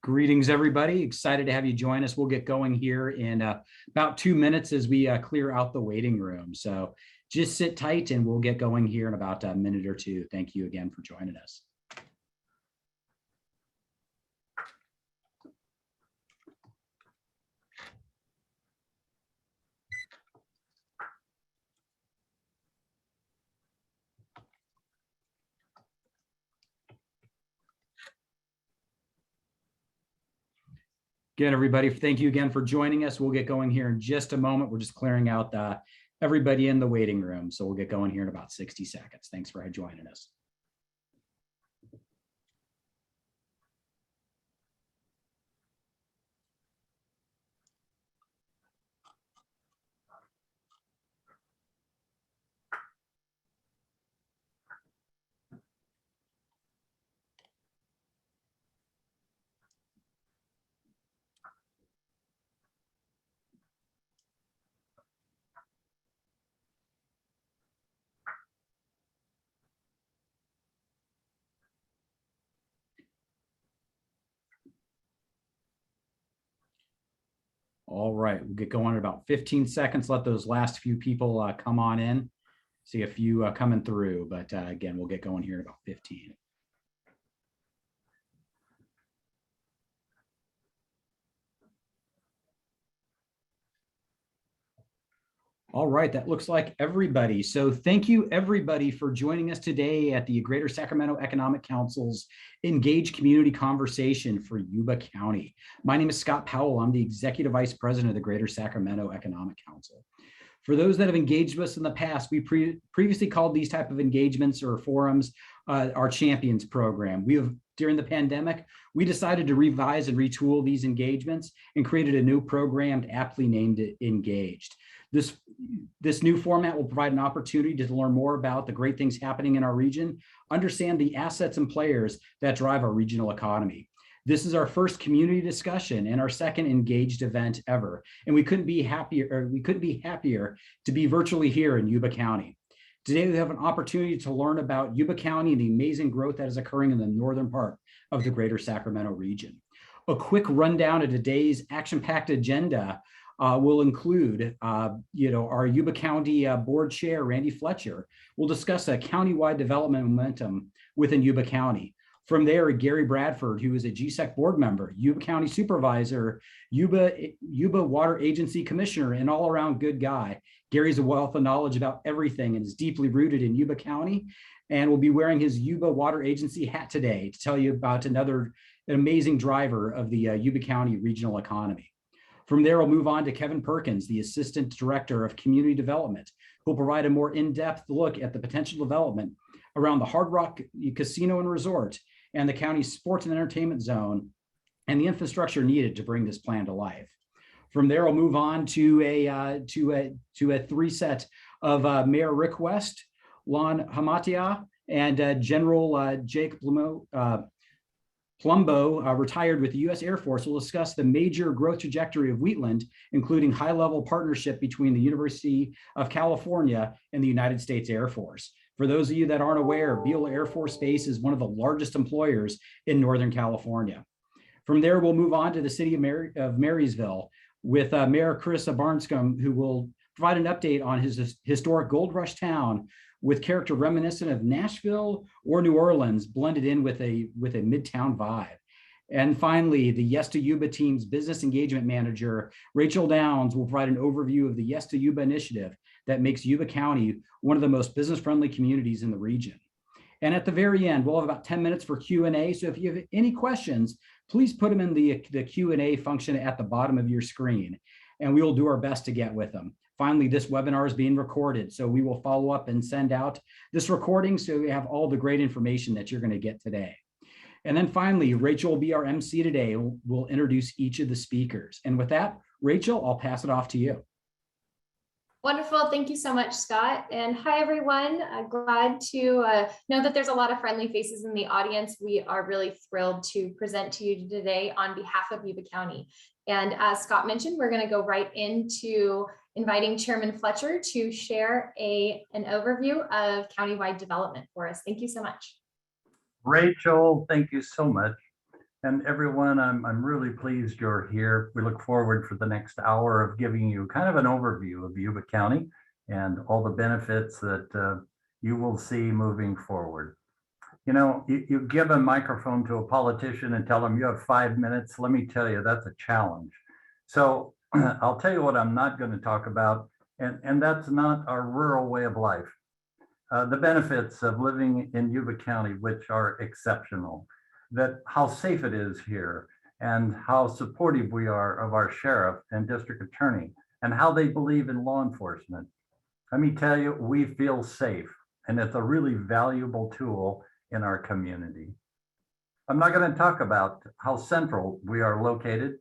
Greetings, everybody. Excited to have you join us. We'll get going here in about 2 minutes as we clear out the waiting room. So just sit tight and we'll get going here in about a minute or two. Thank you again for joining us. Again, everybody, thank you again for joining us. We'll get going here in just a moment. We're just clearing out everybody in the waiting room. So we'll get going here in about 60 seconds. Thanks for joining us. All right, we'll get going in about 15 seconds. Let those last few people come on in. See a few coming through, but again, we'll get going here in about 15. All right, that looks like everybody. So thank you everybody for joining us today at the Greater Sacramento Economic Council's Engage Community Conversation for Yuba County. My name is Scott Powell. I'm the Executive Vice President of the Greater Sacramento Economic Council. For those that have engaged with us in the past, we previously called these type of engagements or forums our Champions program. During the pandemic, we decided to revise and retool these engagements and created a new program aptly named Engaged. This new format will provide an opportunity to learn more about the great things happening in our region, understand the assets and players that drive our regional economy. This is our first community discussion and our second engaged event ever, and we couldn't be happier to be virtually here in Yuba County. Today, we have an opportunity to learn about Yuba County and the amazing growth that is occurring in the northern part of the Greater Sacramento region. A quick rundown of today's action-packed agenda will include, our Yuba County Board Chair, Randy Fletcher, will discuss a countywide development momentum within Yuba County. From there, Gary Bradford, who is a GSEC board member, Yuba County Supervisor, Yuba Water Agency Commissioner, and all-around good guy. Gary's a wealth of knowledge about everything and is deeply rooted in Yuba County, and will be wearing his Yuba Water Agency hat today to tell you about an amazing driver of the Yuba County regional economy. From there, we'll move on to Kevin Perkins, the Assistant Director of Community Development, who will provide a more in-depth look at the potential development around the Hard Rock Casino and Resort and the county's sports and entertainment zone and the infrastructure needed to bring this plan to life. From there, we'll move on to a three-set of Mayor Rick West, Lon Hamatia, and General Jake Plumbo, retired with the U.S. Air Force, will discuss the major growth trajectory of Wheatland, including high-level partnership between the University of California and the United States Air Force. For those of you that aren't aware, Beale Air Force Base is one of the largest employers in Northern California. From there, we'll move on to the city of Marysville with Mayor Chris Barnscombe, who will provide an update on his historic gold rush town with character reminiscent of Nashville or New Orleans blended in with a midtown vibe. And finally, the Yes to Yuba team's business engagement manager, Rachel Downs, will provide an overview of the Yes to Yuba initiative that makes Yuba County one of the most business-friendly communities in the region. And at the very end, we'll have about 10 minutes for Q&A. So if you have any questions, please put them in the Q&A function at the bottom of your screen, and we will do our best to get with them. Finally, this webinar is being recorded, so we will follow up and send out this recording so we have all the great information that you're going to get today. And then finally, Rachel will be our MC today. We'll introduce each of the speakers. And with that, Rachel, I'll pass it off to you. Wonderful. Thank you so much, Scott. And hi, everyone. Glad to know that there's a lot of friendly faces in the audience. We are really thrilled to present to you today on behalf of Yuba County. And as Scott mentioned, we're going to go right into inviting Chairman Fletcher to share an overview of countywide development for us. Thank you so much. Rachel, thank you so much. And everyone, I'm really pleased you're here. We look forward for the next hour of giving you kind of an overview of Yuba County and all the benefits that you will see moving forward. You know, you give a microphone to a politician and tell them you have 5 minutes. Let me tell you, that's a challenge. So I'll tell you what I'm not going to talk about, and that's not our rural way of life. The benefits of living in Yuba County, which are exceptional, that how safe it is here, and how supportive we are of our sheriff and district attorney, and how they believe in law enforcement. Let me tell you, we feel safe, and it's a really valuable tool in our community. I'm not going to talk about how central we are located.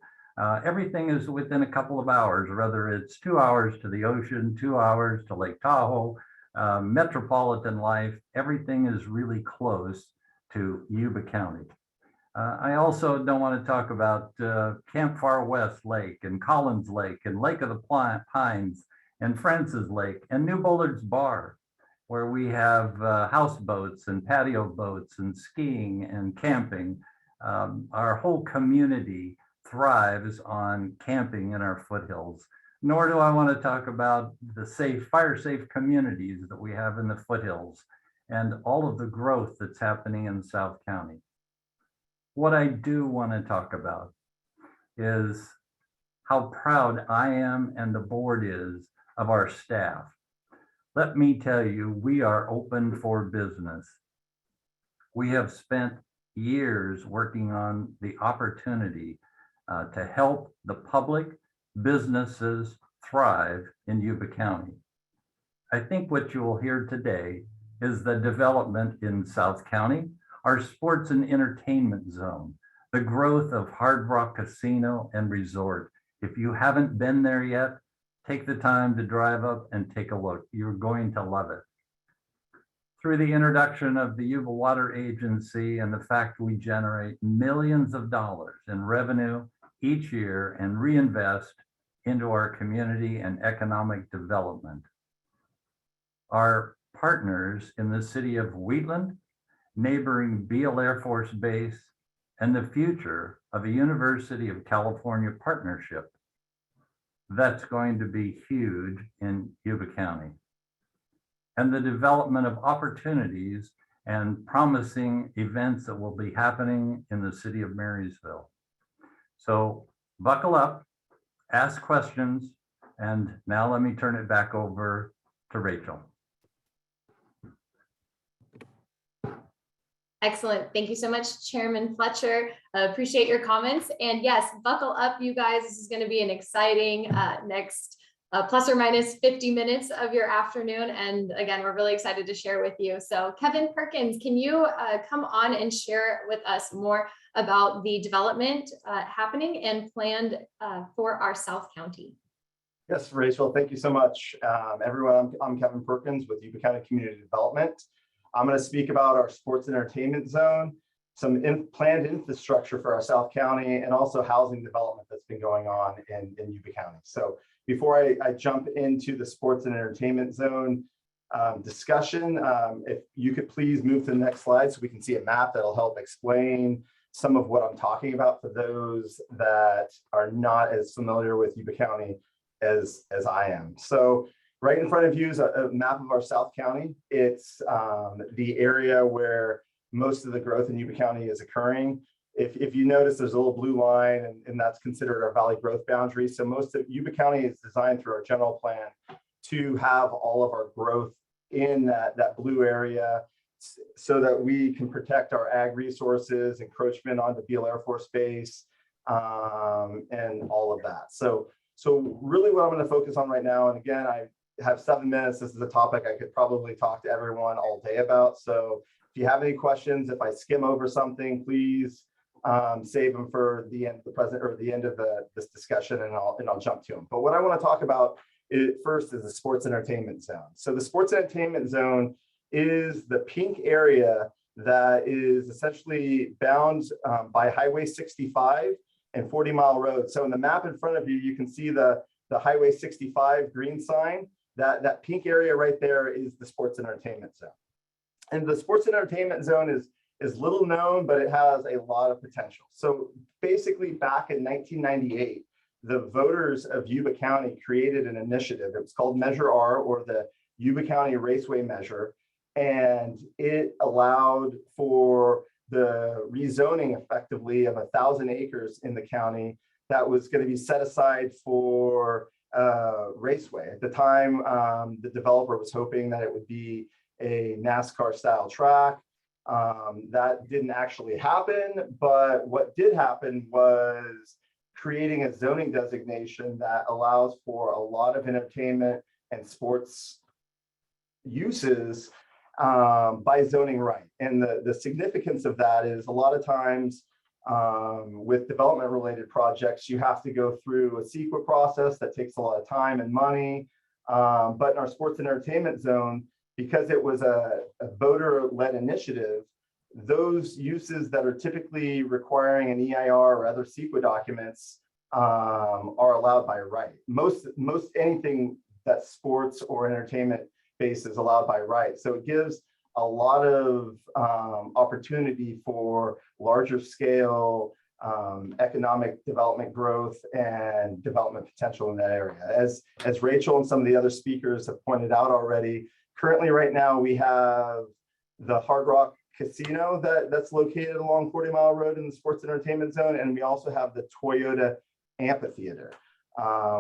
Everything is within a couple of hours, whether it's 2 hours to the ocean, 2 hours to Lake Tahoe, metropolitan life, everything is really close to Yuba County. I also don't want to talk about Camp Far West Lake and Collins Lake and Lake of the Pines and Francis Lake and New Bullard's Bar, where we have houseboats and patio boats and skiing and camping. Our whole community thrives on camping in our foothills. Nor do I want to talk about the fire-safe communities that we have in the foothills and all of the growth that's happening in South County. What I do want to talk about is how proud I am and the board is of our staff. Let me tell you, we are open for business. We have spent years working on the opportunity to help the public businesses thrive in Yuba County. I think what you will hear today is the development in South County, our sports and entertainment zone, the growth of Hard Rock Casino and Resort. If you haven't been there yet, take the time to drive up and take a look. You're going to love it. Through the introduction of the Yuba Water Agency and the fact we generate millions of dollars in revenue each year and reinvest into our community and economic development. Our partners in the city of Wheatland, neighboring Beale Air Force Base, and the future of a University of California partnership. That's going to be huge in Yuba County. And the development of opportunities and promising events that will be happening in the city of Marysville. So buckle up, ask questions, and now let me turn it back over to Rachel. Excellent. Thank you so much, Chairman Fletcher. Appreciate your comments. And yes, buckle up, you guys. This is going to be an exciting next plus or minus 50 minutes of your afternoon. And again, we're really excited to share with you. So Kevin Perkins, can you come on and share with us more about the development happening and planned for our South County? Yes, Rachel, thank you so much. Everyone, I'm Kevin Perkins with Yuba County Community Development. I'm going to speak about our sports and entertainment zone, some planned infrastructure for our South County, and also housing development that's been going on in Yuba County. So before I jump into the sports and entertainment zone discussion, if you could please move to the next slide so we can see a map that'll help explain some of what I'm talking about for those that are not as familiar with Yuba County as I am. So right in front of you is a map of our South County. It's the area where most of the growth in Yuba County is occurring. If you notice, there's a little blue line, and that's considered our valley growth boundary. So most of Yuba County is designed through our general plan to have all of our growth in that blue area so that we can protect our ag resources, encroachment onto Beale Air Force Base, and all of that. So really what I'm going to focus on right now, and again, I have 7 minutes. This is a topic I could probably talk to everyone all day about. So if you have any questions, if I skim over something, please save them for the end of the end of this discussion, and I'll jump to them. But what I want to talk about first is the sports entertainment zone. So the sports entertainment zone is the pink area that is essentially bound by Highway 65 and 40 Mile Road. So in the map in front of you, you can see the Highway 65 green sign. That pink area right there is the sports and entertainment zone. And the sports and entertainment zone is little known, but it has a lot of potential. So basically back in 1998, the voters of Yuba County created an initiative. It was called Measure R, or the Yuba County Raceway Measure. And it allowed for the rezoning effectively of 1,000 acres in the county that was going to be set aside for raceway. At the time, the developer was hoping that it would be a NASCAR style track. That didn't actually happen, but what did happen was creating a zoning designation that allows for a lot of entertainment and sports uses by zoning right. And the significance of that is a lot of times with development related projects, you have to go through a CEQA process that takes a lot of time and money. But in our sports and entertainment zone, because it was a voter-led initiative, those uses that are typically requiring an EIR or other CEQA documents are allowed by right. Most anything that's sports or entertainment based is allowed by right. So it gives a lot of opportunity for larger scale economic development growth and development potential in that area. As Rachel and some of the other speakers have pointed out already, currently right now we have the Hard Rock Casino that's located along 40 Mile Road in the sports entertainment zone. And we also have the Toyota Amphitheater,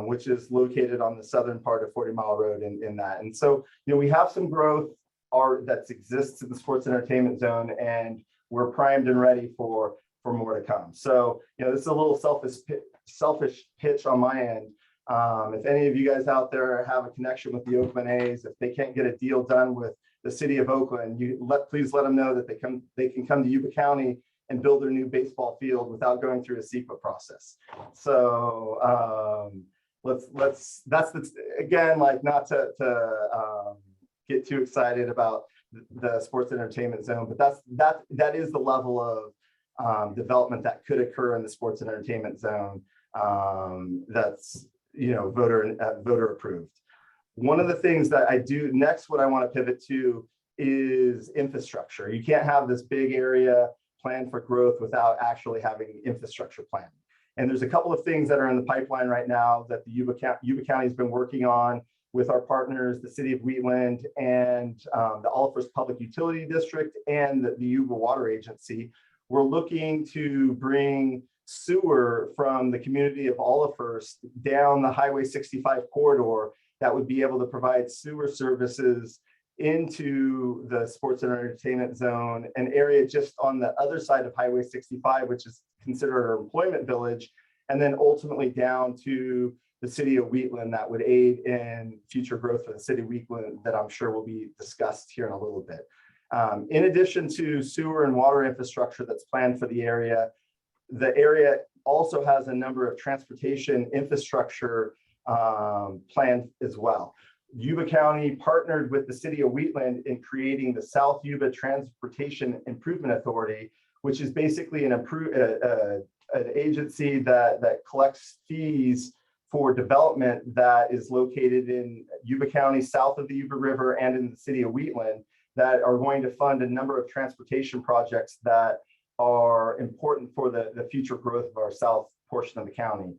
which is located on the southern part of 40 Mile Road in that. And so, we have some growth that exists in the sports entertainment zone, and we're primed and ready for more to come. So, this is a little selfish pitch on my end. If any of you guys out there have a connection with the Oakland A's, if they can't get a deal done with the city of Oakland, please let them know that they can come to Yuba County and build their new baseball field without going through a CEQA process. So again, like, not to get too excited about the sports entertainment zone, but that is the level of development that could occur in the sports and entertainment zone. That's voter approved. One of the things that I do next, what I want to pivot to is infrastructure. You can't have this big area planned for growth without actually having infrastructure planning. And there's a couple of things that are in the pipeline right now that the Yuba County has been working on with our partners, the City of Wheatland and the Olive First Public Utility District and the Yuba Water Agency. We're looking to bring sewer from the community of Olive First down the Highway 65 corridor that would be able to provide sewer services into the sports and entertainment zone, an area just on the other side of Highway 65, which is considered our employment village, and then ultimately down to the city of Wheatland that would aid in future growth for the city of Wheatland that I'm sure will be discussed here in a little bit. In addition to sewer and water infrastructure that's planned for the area also has a number of transportation infrastructure planned as well. Yuba County partnered with the city of Wheatland in creating the South Yuba Transportation Improvement Authority, which is basically an agency that collects fees for development that is located in Yuba County, south of the Yuba River, and in the city of Wheatland, that are going to fund a number of transportation projects that are important for the future growth of our south portion of the county.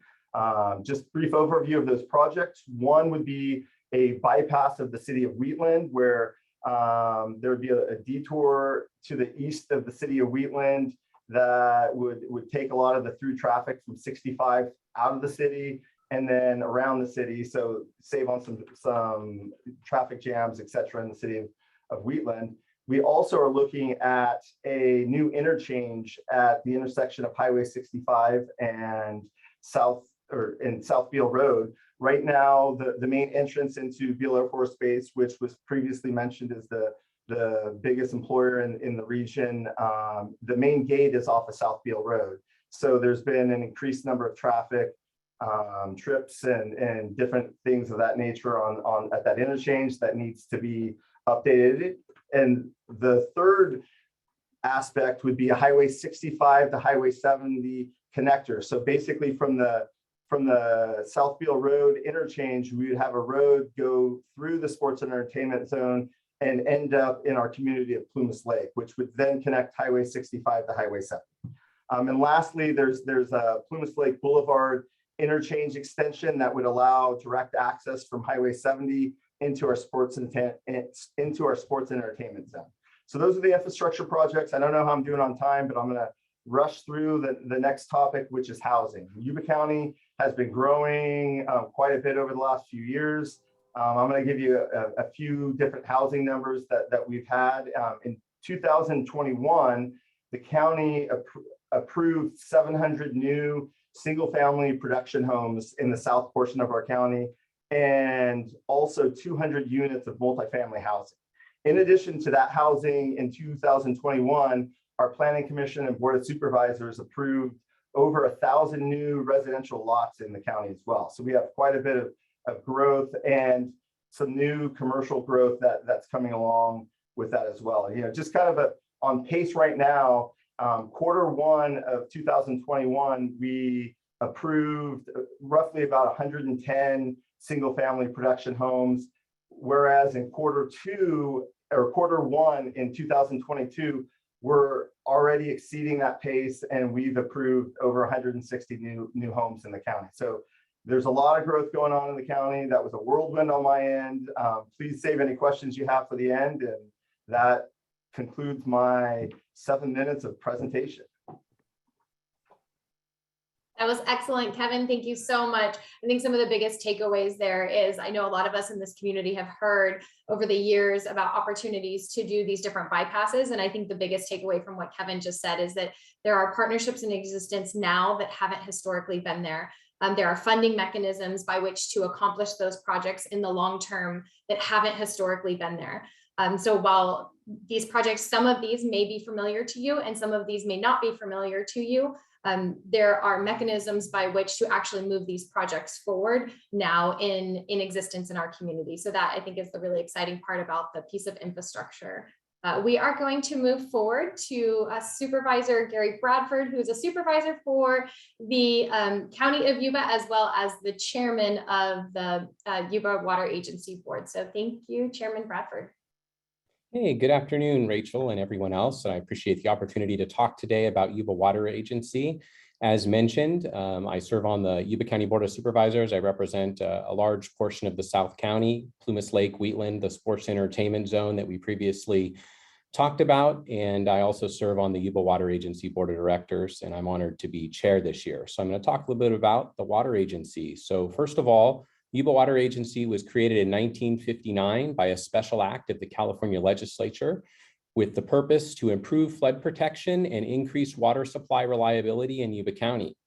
Just brief overview of those projects. One would be a bypass of the city of Wheatland, where there would be a detour to the east of the city of Wheatland that would take a lot of the through traffic from 65 out of the city and then around the city, so save on some traffic jams, et cetera, in the city of Wheatland. We also are looking at a new interchange at the intersection of Highway 65 and South Beale Road. Right now, the main entrance into Beale Air Force Base, which was previously mentioned as the biggest employer in the region, the main gate is off of South Beale Road. So there's been an increased number of traffic trips and different things of that nature at that interchange that needs to be updated. And the third aspect would be a Highway 65 to Highway 70 connector. So basically from the South Beale Road interchange, we would have a road go through the sports and entertainment zone and end up in our community of Plumas Lake, which would then connect Highway 65 to Highway 7. And lastly, there's a Plumas Lake Boulevard interchange extension that would allow direct access from Highway 70 into our sports and entertainment zone. So those are the infrastructure projects. I don't know how I'm doing on time, but I'm going to rush through the next topic, which is housing. Yuba County has been growing quite a bit over the last few years. I'm going to give you a few different housing numbers that we've had. In 2021, the county approved 700 new single-family production homes in the south portion of our county, and also 200 units of multifamily housing. In addition to that housing, in 2021, our Planning Commission and Board of Supervisors approved over 1,000 new residential lots in the county as well. So we have quite a bit of growth and some new commercial growth that's coming along with that as well. You know, just kind of on pace right now, Q1 of 2021, we approved roughly about 110 single-family production homes, whereas in Q1 in 2022, we're already exceeding that pace, and we've approved over 160 new homes in the county. So there's a lot of growth going on in the county. That was a whirlwind on my end. Please save any questions you have for the end, and that concludes my 7 minutes of presentation. That was excellent, Kevin. Thank you so much. I think some of the biggest takeaways there is, I know a lot of us in this community have heard over the years about opportunities to do these different bypasses. And I think the biggest takeaway from what Kevin just said is that there are partnerships in existence now that haven't historically been there. There are funding mechanisms by which to accomplish those projects in the long term that haven't historically been there. So while these projects, some of these may be familiar to you and some of these may not be familiar to you, there are mechanisms by which to actually move these projects forward now in existence in our community. So that, I think, is the really exciting part about the piece of infrastructure. We are going to move forward to Supervisor Gary Bradford, who is a supervisor for the County of Yuba, as well as the chairman of the Yuba Water Agency Board. So thank you, Chairman Bradford. Hey, good afternoon, Rachel and everyone else. I appreciate the opportunity to talk today about Yuba Water Agency. As mentioned, I serve on the Yuba County Board of Supervisors. I represent a large portion of the South County, Plumas Lake, Wheatland, the sports entertainment zone that we previously talked about. And I also serve on the Yuba Water Agency Board of Directors, and I'm honored to be chair this year. So I'm going to talk a little bit about the water agency. So first of all, Yuba Water Agency was created in 1959 by a special act of the California legislature with the purpose to improve flood protection and increase water supply reliability in Yuba County.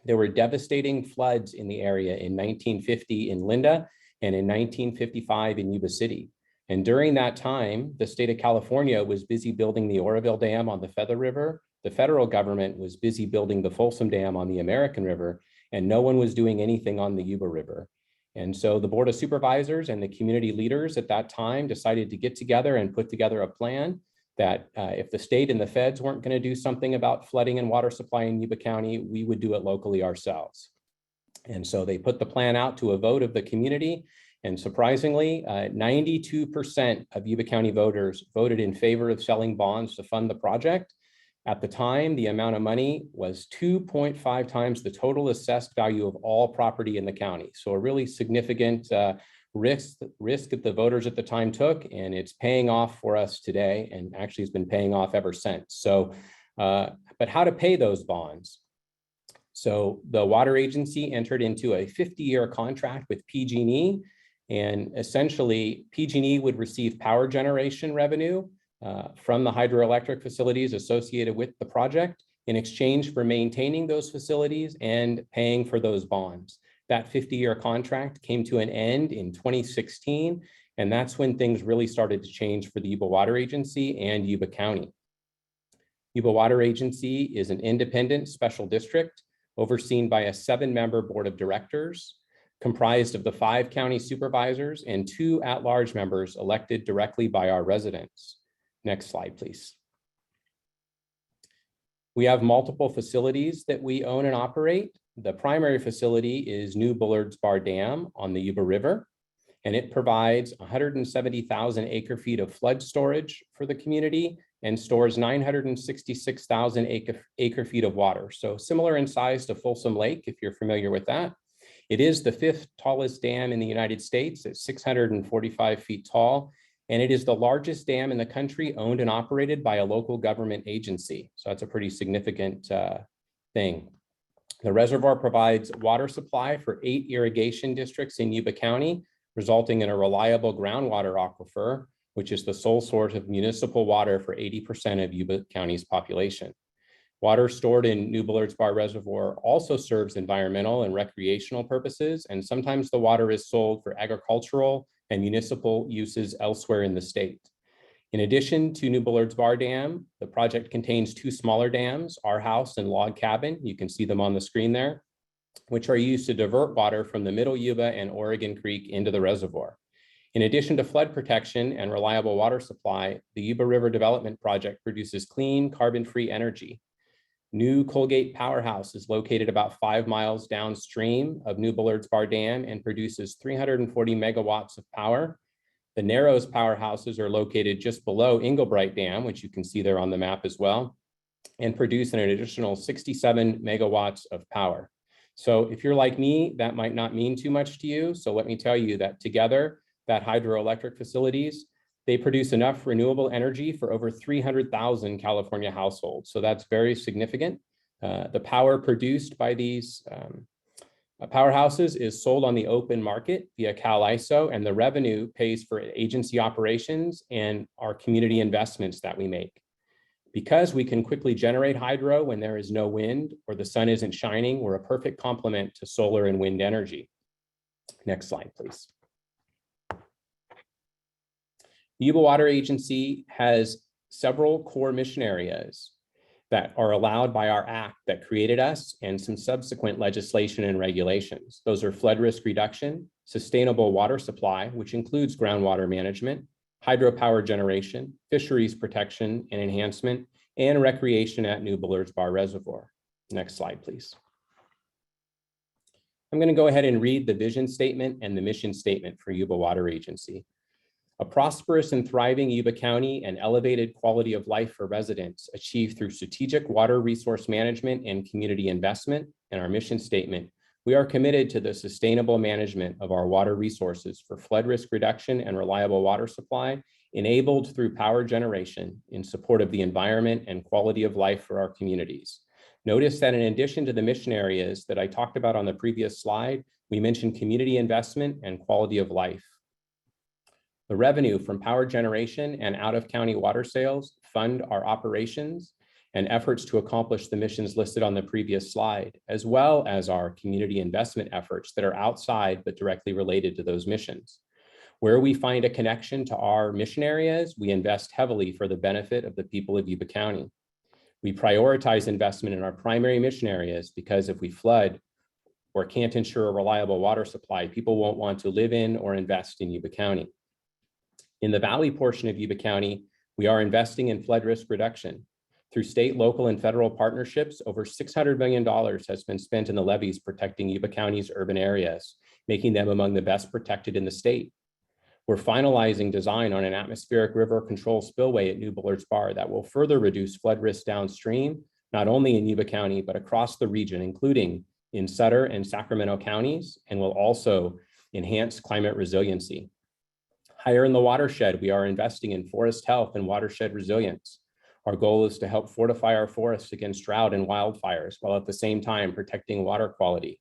There were devastating floods in the area in 1950 in Linda and in 1955 in Yuba City. And during that time, the state of California was busy building the Oroville Dam on the Feather River. The federal government was busy building the Folsom Dam on the American River, and no one was doing anything on the Yuba River. And so the Board of Supervisors and the community leaders at that time decided to get together and put together a plan that if the state and the feds weren't going to do something about flooding and water supply in Yuba County, we would do it locally ourselves. And so they put the plan out to a vote of the community. And surprisingly, 92% of Yuba County voters voted in favor of selling bonds to fund the project. At the time, the amount of money was 2.5 times the total assessed value of all property in the county. So a really significant risk that the voters at the time took, and it's paying off for us today, and actually has been paying off ever since. So, but how to pay those bonds? So the water agency entered into a 50-year contract with PG&E, and essentially PG&E would receive power generation revenue from the hydroelectric facilities associated with the project in exchange for maintaining those facilities and paying for those bonds. That 50-year contract came to an end in 2016, and that's when things really started to change for the Yuba Water Agency and Yuba County. Yuba Water Agency is an independent special district overseen by a 7-member board of directors comprised of the 5 county supervisors and 2 at-large members elected directly by our residents. Next slide, please. We have multiple facilities that we own and operate. The primary facility is New Bullards Bar Dam on the Yuba River. and it provides 170,000 acre feet of flood storage for the community and stores 966,000 acre feet of water. So similar in size to Folsom Lake, if you're familiar with that. It is the 5th tallest dam in the United States at 645 feet tall, and it is the largest dam in the country owned and operated by a local government agency. So that's a pretty significant thing. The reservoir provides water supply for 8 irrigation districts in Yuba County, resulting in a reliable groundwater aquifer, which is the sole source of municipal water for 80% of Yuba County's population. Water stored in New Bullards Bar Reservoir also serves environmental and recreational purposes, and sometimes the water is sold for agricultural and municipal uses elsewhere in the state. In addition to New Bullards Bar Dam, the project contains 2 smaller dams, Our House and Log Cabin. You can see them on the screen there, which are used to divert water from the Middle Yuba and Oregon Creek into the reservoir. In addition to flood protection and reliable water supply, the Yuba River Development Project produces clean, carbon-free energy. New Colgate Powerhouse is located about 5 miles downstream of New Bullards Bar Dam and produces 340 megawatts of power. The Narrows powerhouses are located just below Englebright Dam, which you can see there on the map as well, and produce an additional 67 megawatts of power. So if you're like me, that might not mean too much to you. So let me tell you that together, that hydroelectric facilities, they produce enough renewable energy for over 300,000 California households. So that's very significant. The power produced by these powerhouses is sold on the open market via CalISO, and the revenue pays for agency operations and our community investments that we make. Because we can quickly generate hydro when there is no wind or the sun isn't shining, we're a perfect complement to solar and wind energy. Next slide, please. The Yuba Water Agency has several core mission areas that are allowed by our act that created us and some subsequent legislation and regulations. Those are flood risk reduction, sustainable water supply, which includes groundwater management, hydropower generation, fisheries protection and enhancement, and recreation at New Bullards Bar Reservoir. Next slide, please. I'm going to go ahead and read the vision statement and the mission statement for Yuba Water Agency. A prosperous and thriving Yuba County and elevated quality of life for residents achieved through strategic water resource management and community investment. In our mission statement, we are committed to the sustainable management of our water resources for flood risk reduction and reliable water supply, enabled through power generation in support of the environment and quality of life for our communities. Notice that in addition to the mission areas that I talked about on the previous slide, we mentioned community investment and quality of life. The revenue from power generation and out-of-county water sales fund our operations and efforts to accomplish the missions listed on the previous slide, as well as our community investment efforts that are outside but directly related to those missions. Where we find a connection to our mission areas, we invest heavily for the benefit of the people of Yuba County. We prioritize investment in our primary mission areas because if we flood or can't ensure a reliable water supply, people won't want to live in or invest in Yuba County. In the valley portion of Yuba County, we are investing in flood risk reduction. Through state, local, and federal partnerships, over $600 million has been spent in the levees protecting Yuba County's urban areas, making them among the best protected in the state. We're finalizing design on an atmospheric river control spillway at New Bullards Bar that will further reduce flood risk downstream, not only in Yuba County, but across the region, including in Sutter and Sacramento counties, and will also enhance climate resiliency. Higher in the watershed, we are investing in forest health and watershed resilience. Our goal is to help fortify our forests against drought and wildfires, while at the same time protecting water quality.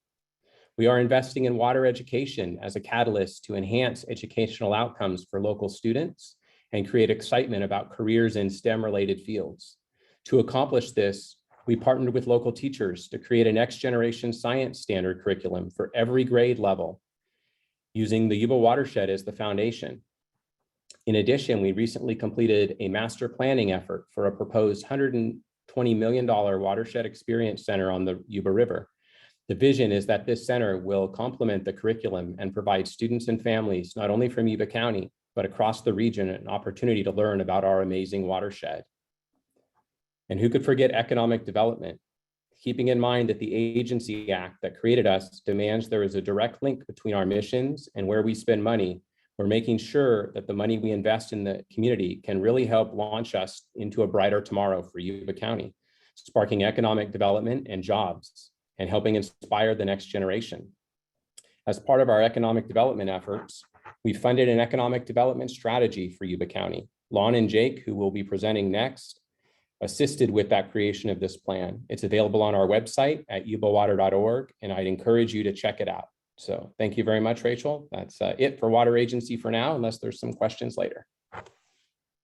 We are investing in water education as a catalyst to enhance educational outcomes for local students and create excitement about careers in STEM-related fields. To accomplish this, we partnered with local teachers to create a next-generation science standard curriculum for every grade level, using the Yuba watershed as the foundation. In addition, we recently completed a master planning effort for a proposed $120 million watershed experience center on the Yuba River. The vision is that this center will complement the curriculum and provide students and families, not only from Yuba County, but across the region, an opportunity to learn about our amazing watershed. And who could forget economic development? Keeping in mind that the agency act that created us demands there is a direct link between our missions and where we spend money, We're making sure that the money we invest in the community can really help launch us into a brighter tomorrow for Yuba County, sparking economic development and jobs, and helping inspire the next generation. As part of our economic development efforts, we funded an economic development strategy for Yuba County. Lon and Jake, who will be presenting next, assisted with that creation of this plan. It's available on our website at yubawater.org, and I'd encourage you to check it out. So thank you very much, Rachel. That's it for Water Agency for now, unless there's some questions later.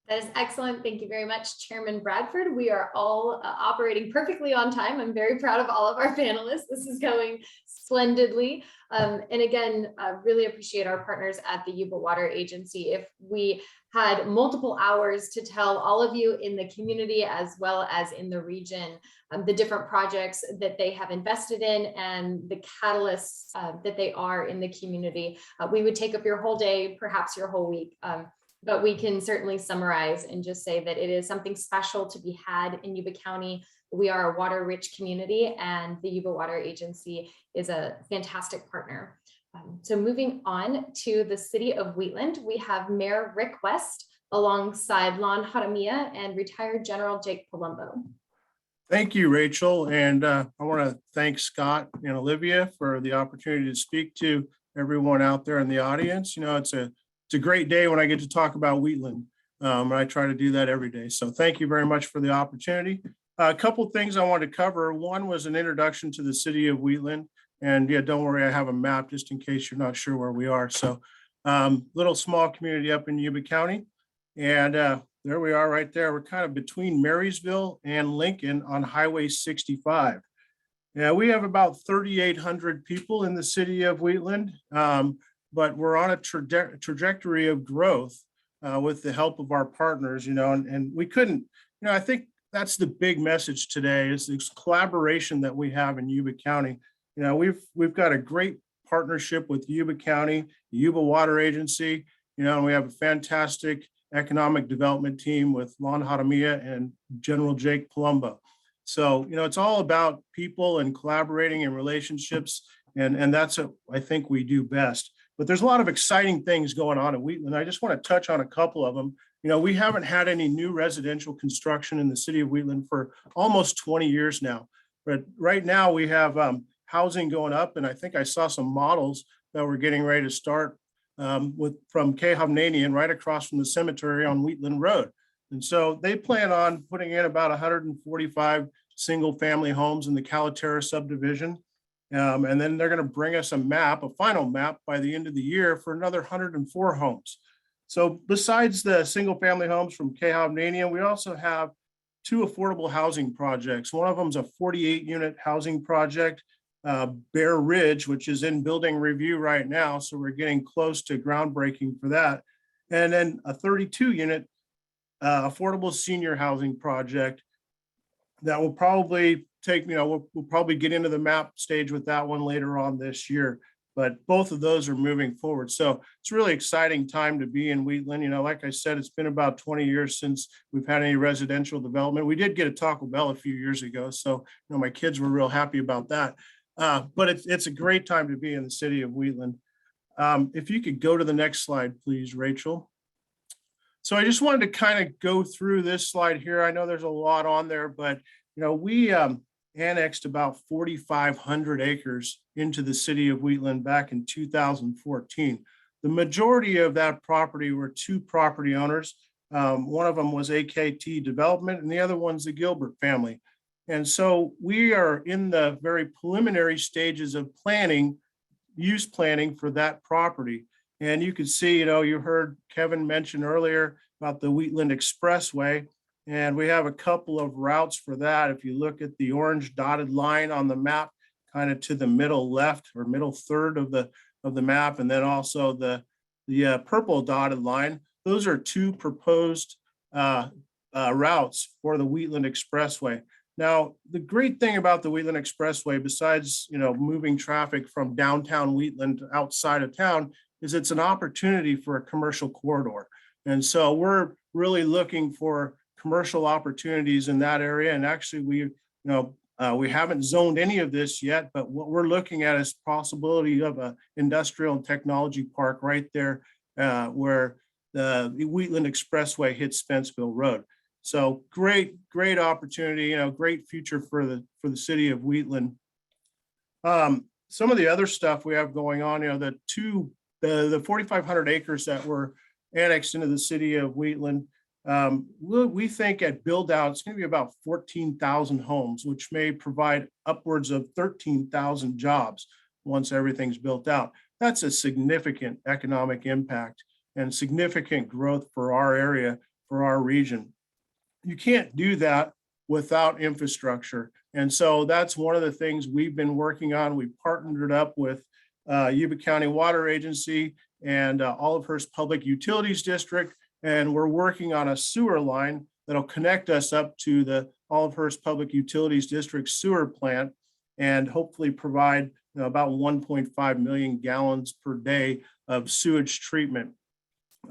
That is excellent. Thank you very much, Chairman Bradford. We are all operating perfectly on time. I'm very proud of all of our panelists. This is going splendidly. And again, really appreciate our partners at the Yuba Water Agency. If we had multiple hours to tell all of you in the community as well as in the region, the different projects that they have invested in and the catalysts that they are in the community, we would take up your whole day, perhaps your whole week. But we can certainly summarize and just say that it is something special to be had in Yuba County. We are a water-rich community, and the Yuba Water Agency is a fantastic partner. So moving on to the city of Wheatland, we have Mayor Rick West alongside Lon Haramia and retired General Jake Palumbo. Thank you, Rachel. And I want to thank Scott and Olivia for the opportunity to speak to everyone out there in the audience. You know, it's a great day when I get to talk about Wheatland. I try to do that every day. So thank you very much for the opportunity. A couple of things I wanted to cover. One was an introduction to the city of Wheatland. And yeah, don't worry, I have a map just in case you're not sure where we are. So little small community up in Yuba County. And there we are right there. We're kind of between Marysville and Lincoln on Highway 65. Yeah, we have about 3,800 people in the city of Wheatland. But we're on a trajectory of growth with the help of our partners, you know, and we couldn't, you know, I think that's the big message today is this collaboration that we have in Yuba County. You know, we've got a great partnership with Yuba County, the Yuba Water Agency, you know, and we have a fantastic economic development team with Lon Haramia and General Jake Palumbo. So, you know, it's all about people and collaborating and relationships, and that's what I think we do best. But there's a lot of exciting things going on in Wheatland. I just want to touch on a couple of them. You know, we haven't had any new residential construction in the city of Wheatland for almost 20 years now. But right now we have housing going up, and I think I saw some models that we're getting ready to start from Kehavnanian right across from the cemetery on Wheatland Road. And so they plan on putting in about 145 single family homes in the Calaterra subdivision. And then they're going to bring us a final map by the end of the year for another 104 homes. So besides the single family homes from Kehavnanian, we also have 2 affordable housing projects. One of them is a 48 unit housing project, Bear Ridge, which is in building review right now. So we're getting close to groundbreaking for that. And then a 32 unit affordable senior housing project that will probably take, you know, we'll probably get into the map stage with that one later on this year, but both of those are moving forward. So it's a really exciting time to be in Wheatland. You know, like I said, it's been about 20 years since we've had any residential development. We did get a Taco Bell a few years ago, so, you know, my kids were real happy about that. But it's a great time to be in the city of Wheatland. If you could go to the next slide, please, Rachel. So I just wanted to kind of go through this slide here. I know there's a lot on there, but, you know, we annexed about 4,500 acres into the city of Wheatland back in 2014. The majority of that property were 2 property owners. One of them was AKT Development and the other one's the Gilbert family. And so we are in the very preliminary stages of use planning for that property. And you can see, you know, you heard Kevin mention earlier about the Wheatland Expressway. And we have a couple of routes for that. If you look at the orange dotted line on the map, kind of to the middle left or middle third of the map, and then also the purple dotted line, those are 2 proposed routes for the Wheatland Expressway. Now, the great thing about the Wheatland Expressway, besides, you know, moving traffic from downtown Wheatland to outside of town, is it's an opportunity for a commercial corridor. And so we're really looking for commercial opportunities in that area. And actually, we haven't zoned any of this yet, but what we're looking at is possibility of an industrial and technology park right there where the Wheatland Expressway hits Spenceville Road. So great opportunity, great future for the city of Wheatland. Some of the other stuff we have going on, the 4,500 acres that were annexed into the city of Wheatland, we think at build out, it's going to be about 14,000 homes, which may provide upwards of 13,000 jobs once everything's built out. That's a significant economic impact and significant growth for our area, for our region. You can't do that without infrastructure. And so that's one of the things we've been working on. We partnered up with Yuba County Water Agency and Olivehurst Public Utilities District, and we're working on a sewer line that'll connect us up to the Olivehurst Public Utilities District sewer plant and hopefully provide about 1.5 million gallons per day of sewage treatment.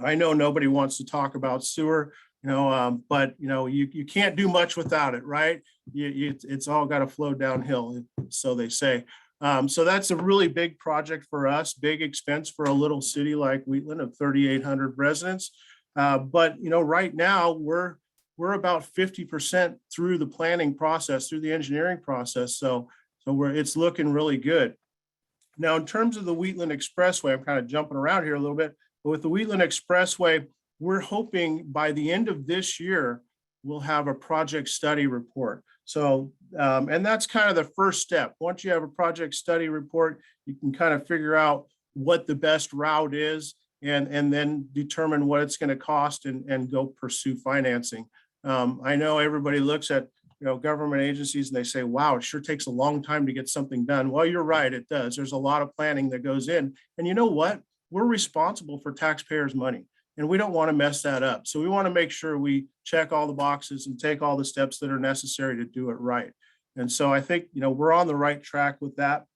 I know nobody wants to talk about sewer, but you can't do much without it, right? It's all got to flow downhill, so they say. So that's a really big project for us, big expense for a little city like Wheatland of 3,800 residents. But right now we're about 50% through the planning process, through the engineering process. So it's looking really good. Now, in terms of the Wheatland Expressway, I'm kind of jumping around here a little bit, but with the Wheatland Expressway, we're hoping by the end of this year, we'll have a project study report. So, and that's kind of the first step. Once you have a project study report, you can kind of figure out what the best route is and then determine what it's going to cost and go pursue financing. I know everybody looks at government agencies and they say, wow, it sure takes a long time to get something done. Well, you're right, it does. There's a lot of planning that goes in. And you know what? We're responsible for taxpayers' money and we don't want to mess that up. So we want to make sure we check all the boxes and take all the steps that are necessary to do it right. And so I think, we're on the right track with that.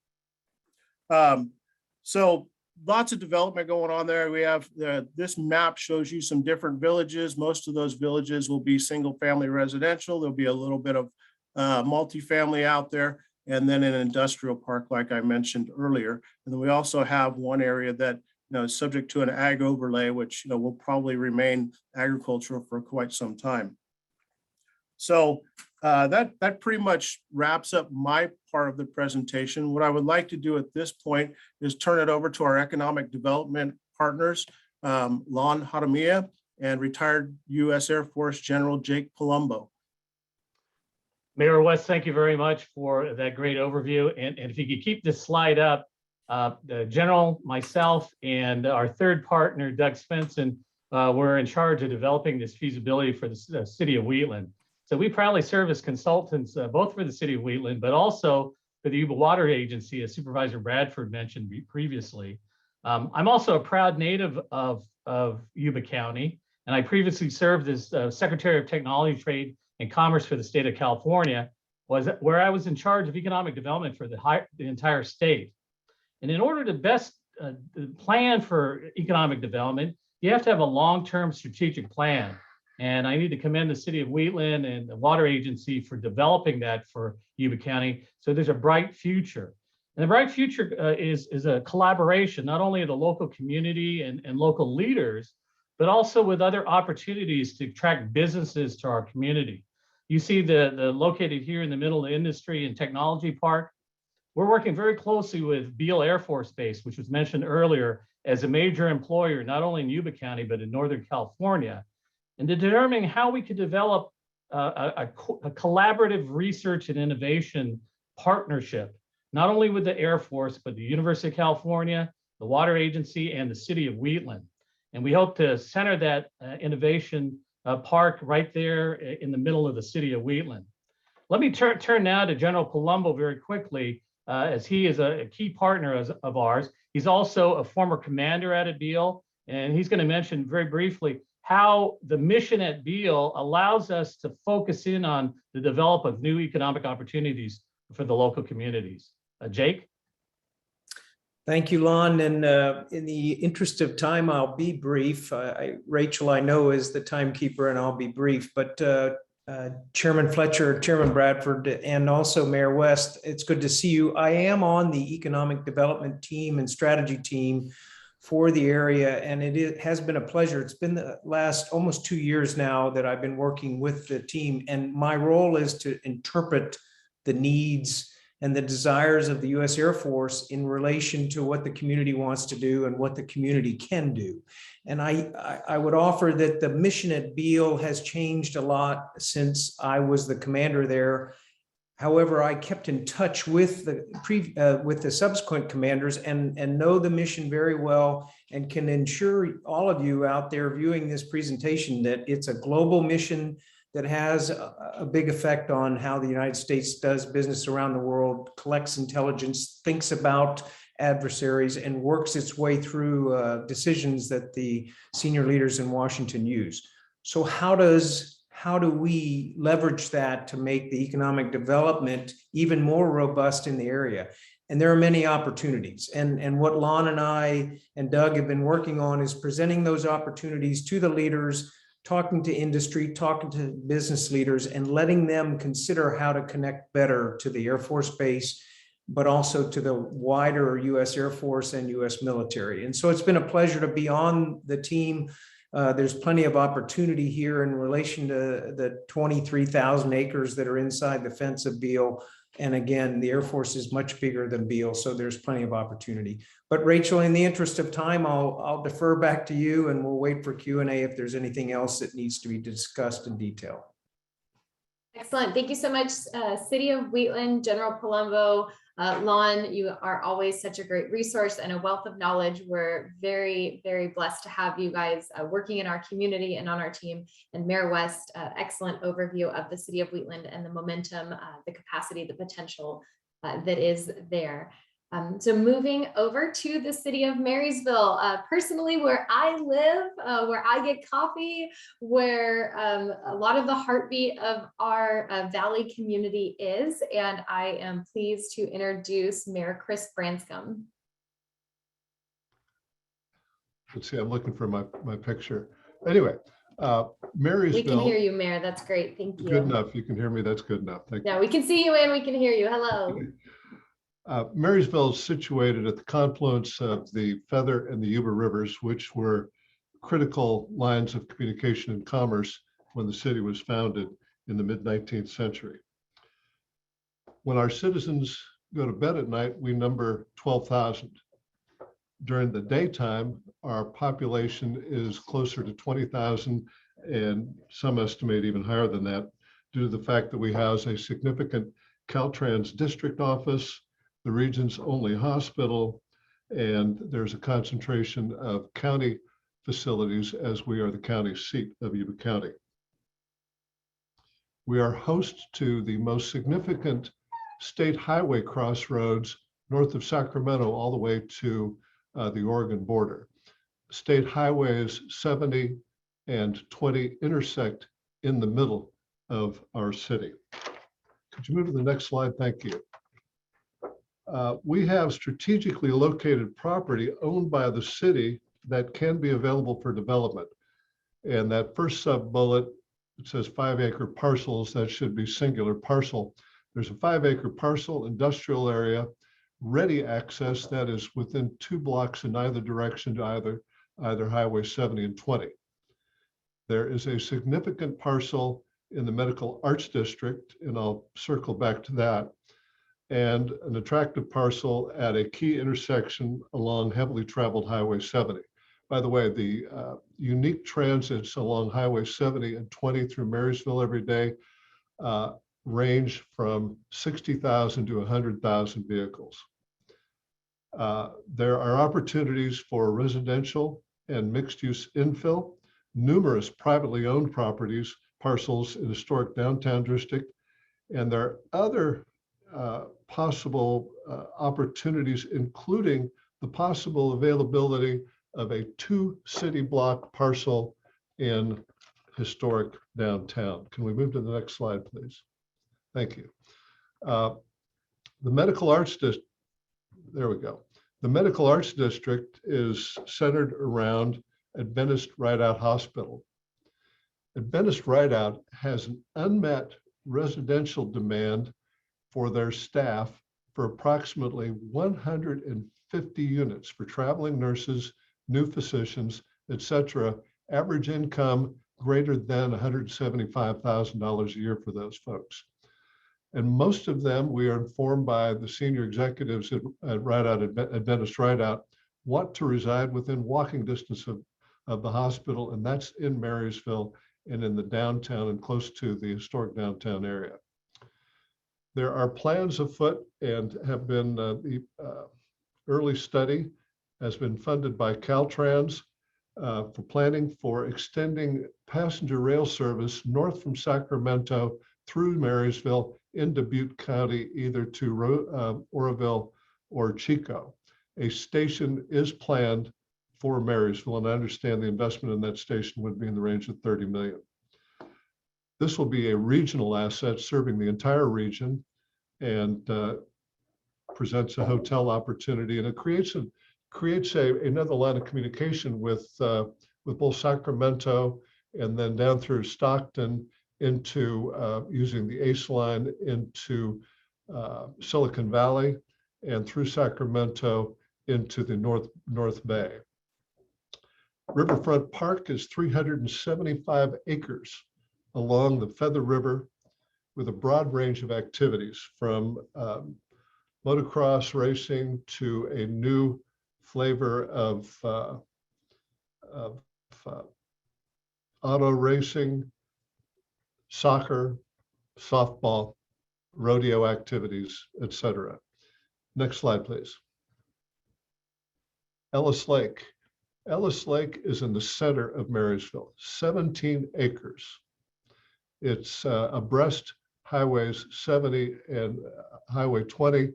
So lots of development going on there. We have this map shows you some different villages. Most of those villages will be single family residential. There'll be a little bit of multifamily out there, and then an industrial park, like I mentioned earlier. And then we also have one area that is subject to an ag overlay, which will probably remain agricultural for quite some time. So that pretty much wraps up my part of the presentation. What I would like to do at this point is turn it over to our economic development partners, Lon Hadamia and retired U.S. Air Force General Jake Palumbo. Mayor West, thank you very much for that great overview. And if you could keep this slide up, the General, myself, and our third partner, Doug Svensson, were in charge of developing this feasibility for the city of Wheatland. So we proudly serve as consultants, both for the city of Wheatland, but also for the Yuba Water Agency, as Supervisor Bradford mentioned previously. I'm also a proud native of Yuba County, and I previously served as Secretary of Technology, Trade, and Commerce for the state of California, where I was in charge of economic development for the entire state. And in order to best plan for economic development, you have to have a long-term strategic plan. And I need to commend the city of Wheatland and the Water Agency for developing that for Yuba County. So there's a bright future. And the bright future is a collaboration, not only of the local community and local leaders, but also with other opportunities to attract businesses to our community. You see the located here in the middle of the industry and technology park. We're working very closely with Beale Air Force Base, which was mentioned earlier as a major employer, not only in Yuba County, but in Northern California, and to determine how we could develop a collaborative research and innovation partnership, not only with the Air Force, but the University of California, the Water Agency, and the city of Wheatland. And we hope to center that innovation park right there in the middle of the city of Wheatland. Let me turn now to General Palumbo very quickly, as he is a key partner of ours. He's also a former commander at Beale, and he's going to mention very briefly how the mission at Beale allows us to focus in on the development of new economic opportunities for the local communities. Jake? Thank you, Lon. And in the interest of time, I'll be brief. Rachel, I know, is the timekeeper, and I'll be brief. But Chairman Fletcher, Chairman Bradford, and also Mayor West, it's good to see you. I am on the economic development team and strategy team for the area, and has been a pleasure. It's been the last almost 2 years now that I've been working with the team, and my role is to interpret the needs and the desires of the U.S. Air Force in relation to what the community wants to do and what the community can do. And I would offer that the mission at Beale has changed a lot since I was the commander there. However, I kept in touch with the subsequent commanders and know the mission very well, and can ensure all of you out there viewing this presentation that it's a global mission that has a big effect on how the United States does business around the world, collects intelligence, thinks about adversaries, and works its way through decisions that the senior leaders in Washington use. So how do we leverage that to make the economic development even more robust in the area? And there are many opportunities. And what Lon and I and Doug have been working on is presenting those opportunities to the leaders, talking to industry, talking to business leaders, and letting them consider how to connect better to the Air Force Base, but also to the wider U.S. Air Force and U.S. military. And so it's been a pleasure to be on the team. There's plenty of opportunity here in relation to the 23,000 acres that are inside the fence of Beale. And again, the Air Force is much bigger than Beale, so there's plenty of opportunity. But Rachel, in the interest of time, I'll defer back to you, and we'll wait for Q&A if there's anything else that needs to be discussed in detail. Excellent. Thank you so much, City of Wheatland, General Palumbo. Lon, you are always such a great resource and a wealth of knowledge. We're very, very blessed to have you guys working in our community and on our team. And Mayor West, excellent overview of the City of Wheatland and the momentum, the capacity, the potential that is there. So moving over to the city of Marysville, personally, where I live, where I get coffee, where a lot of the heartbeat of our Valley community is, and I am pleased to introduce Mayor Chris Branscombe. Let's see, I'm looking for my picture. Anyway, Marysville. We can hear you, Mayor. That's great. Thank you. Good enough. You can hear me. That's good enough. Thank you. Yeah, we can see you and we can hear you. Hello. Marysville is situated at the confluence of the Feather and the Yuba rivers, which were critical lines of communication and commerce when the city was founded in the mid-19th century. When our citizens go to bed at night, we number 12,000. During the daytime, our population is closer to 20,000, and some estimate even higher than that, due to the fact that we house a significant Caltrans district office, the region's only hospital, and there's a concentration of county facilities as we are the county seat of Yuba County. We are host to the most significant state highway crossroads north of Sacramento all the way to the Oregon border. State highways 70 and 20 intersect in the middle of our city. Could you move to the next slide? Thank you. We have strategically located property owned by the city that can be available for development. And that first sub-bullet, it says 5-acre parcels. That should be singular parcel. There's a 5-acre parcel, industrial area, ready access that is within 2 blocks in either direction to either Highway 70 and 20. There is a significant parcel in the Medical Arts District, and I'll circle back to that, and an attractive parcel at a key intersection along heavily traveled Highway 70. By the way, the unique transits along Highway 70 and 20 through Marysville every day range from 60,000 to 100,000 vehicles. There are opportunities for residential and mixed-use infill, numerous privately owned parcels in historic downtown district, and there are other possible opportunities, including the possible availability of a 2-city block parcel in historic downtown. Can we move to the next slide, please? Thank you. The Medical Arts District, there we go. The Medical Arts District is centered around Adventist Rideout Hospital. Adventist Rideout has an unmet residential demand for their staff for approximately 150 units for traveling nurses, new physicians, et cetera. Average income greater than $175,000 a year for those folks. And most of them, we are informed by the senior executives at Adventist Rideout, want to reside within walking distance of the hospital, and that's in Marysville and in the downtown and close to the historic downtown area. There are plans afoot and have been, the early study has been funded by Caltrans for planning for extending passenger rail service north from Sacramento through Marysville into Butte County, either to Oroville or Chico. A station is planned for Marysville, and I understand the investment in that station would be in the range of $30 million. This will be a regional asset serving the entire region and presents a hotel opportunity, and it creates another line of communication with both Sacramento and then down through Stockton into using the ACE line into Silicon Valley and through Sacramento into the North Bay. Riverfront Park is 375 acres along the Feather River with a broad range of activities from motocross racing to a new flavor of auto racing, soccer, softball, rodeo activities, etc. Next slide, please. Ellis Lake. Ellis Lake is in the center of Marysville, 17 acres. It's abreast highways 70 and Highway 20